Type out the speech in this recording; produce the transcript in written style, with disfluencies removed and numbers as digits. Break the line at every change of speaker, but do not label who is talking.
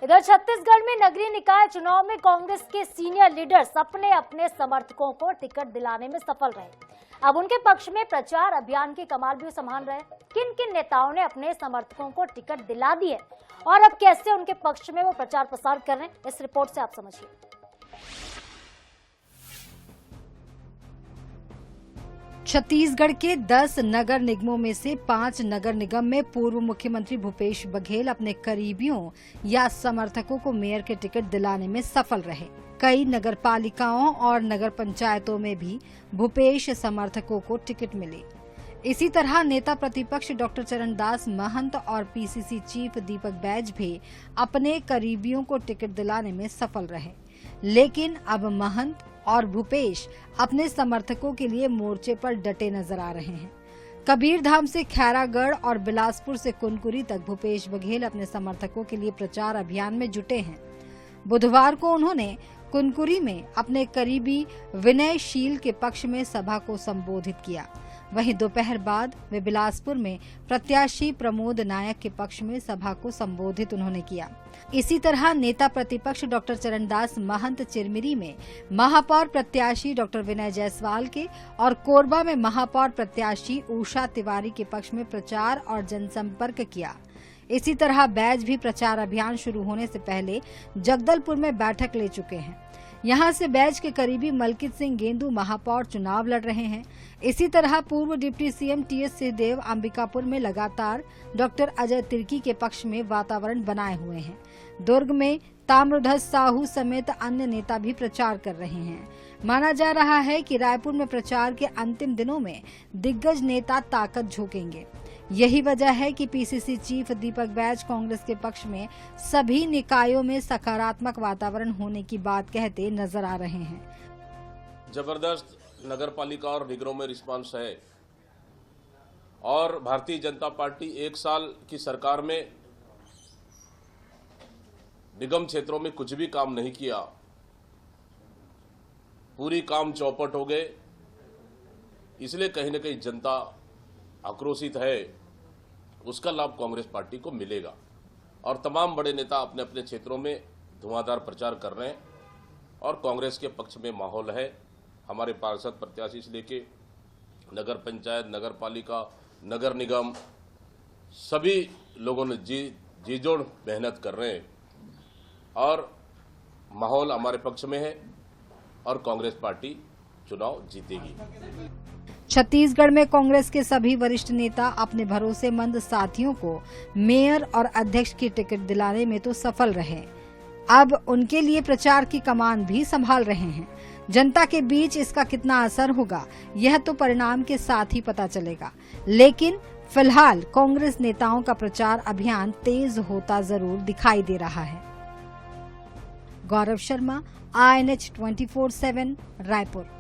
इधर छत्तीसगढ़ में नगरीय निकाय चुनाव में कांग्रेस के सीनियर लीडर्स अपने अपने समर्थकों को टिकट दिलाने में सफल रहे। अब उनके पक्ष में प्रचार अभियान की कमान भी संभाल रहे। किन किन नेताओं ने अपने समर्थकों को टिकट दिला दिए और अब कैसे उनके पक्ष में वो प्रचार प्रसार कर रहे हैं, इस रिपोर्ट से आप समझिए।
छत्तीसगढ़ के 10 नगर निगमों में से 5 नगर निगम में पूर्व मुख्यमंत्री भूपेश बघेल अपने करीबियों या समर्थकों को मेयर के टिकट दिलाने में सफल रहे। कई नगर पालिकाओं और नगर पंचायतों में भी भूपेश समर्थकों को टिकट मिले। इसी तरह नेता प्रतिपक्ष डॉक्टर चरणदास महंत और पीसीसी चीफ दीपक बैज भी अपने करीबियों को टिकट दिलाने में सफल रहे। लेकिन अब महंत और भूपेश अपने समर्थकों के लिए मोर्चे पर डटे नजर आ रहे हैं। कबीरधाम से खैरागढ़ और बिलासपुर से कुनकुरी तक भूपेश बघेल अपने समर्थकों के लिए प्रचार अभियान में जुटे हैं। बुधवार को उन्होंने कुनकुरी में अपने करीबी विनय शील के पक्ष में सभा को संबोधित किया। वहीं दोपहर बाद वे बिलासपुर में प्रत्याशी प्रमोद नायक के पक्ष में सभा को संबोधित उन्होंने किया। इसी तरह नेता प्रतिपक्ष डॉक्टर चरणदास महंत चिरमिरी में महापौर प्रत्याशी डॉक्टर विनय जायसवाल के और कोरबा में महापौर प्रत्याशी उषा तिवारी के पक्ष में प्रचार और जनसंपर्क किया। इसी तरह बैज भी प्रचार अभियान शुरू होने से पहले जगदलपुर में बैठक ले चुके हैं। यहां से बैज के करीबी मलकित सिंह गेंदू महापौर चुनाव लड़ रहे हैं। इसी तरह पूर्व deputy CM TS Singhdeo Ambikapur में लगातार डॉक्टर अजय तिर्की के पक्ष में वातावरण बनाए हुए हैं। दुर्ग में ताम्रध्वज साहू समेत अन्य नेता भी प्रचार कर रहे हैं। माना जा रहा है कि रायपुर में प्रचार के अंतिम दिनों में दिग्गज नेता ताकत झोंकेंगे। यही वजह है कि पीसीसी चीफ दीपक बैज कांग्रेस के पक्ष में सभी निकायों में सकारात्मक वातावरण होने की बात कहते नजर आ रहे हैं।
जबरदस्त नगरपालिका और निगरों में रिस्पांस है और भारतीय जनता पार्टी 1 साल की सरकार में निगम क्षेत्रों में कुछ भी काम नहीं किया, पूरी काम चौपट हो गए। इसलिए कहीं न कहीं जनता आक्रोशित है, उसका लाभ कांग्रेस पार्टी को मिलेगा और तमाम बड़े नेता अपने अपने क्षेत्रों में धुआंधार प्रचार कर रहे हैं और कांग्रेस के पक्ष में माहौल है। हमारे पार्षद प्रत्याशी से लेके नगर पंचायत, नगर पालिका, नगर निगम सभी लोगों ने जी जोड़ मेहनत कर रहे हैं और माहौल हमारे पक्ष में है और कांग्रेस पार्टी चुनाव जीतेगी।
छत्तीसगढ़ में कांग्रेस के सभी वरिष्ठ नेता अपने भरोसेमंद साथियों को मेयर और अध्यक्ष की टिकट दिलाने में तो सफल रहे। अब उनके लिए प्रचार की कमान भी संभाल रहे हैं। जनता के बीच इसका कितना असर होगा, यह तो परिणाम के साथ ही पता चलेगा। लेकिन फिलहाल कांग्रेस नेताओं का प्रचार अभियान तेज होता जरूर दिखाई दे रहा है। गौरव शर्मा, INH 24/7 रायपुर।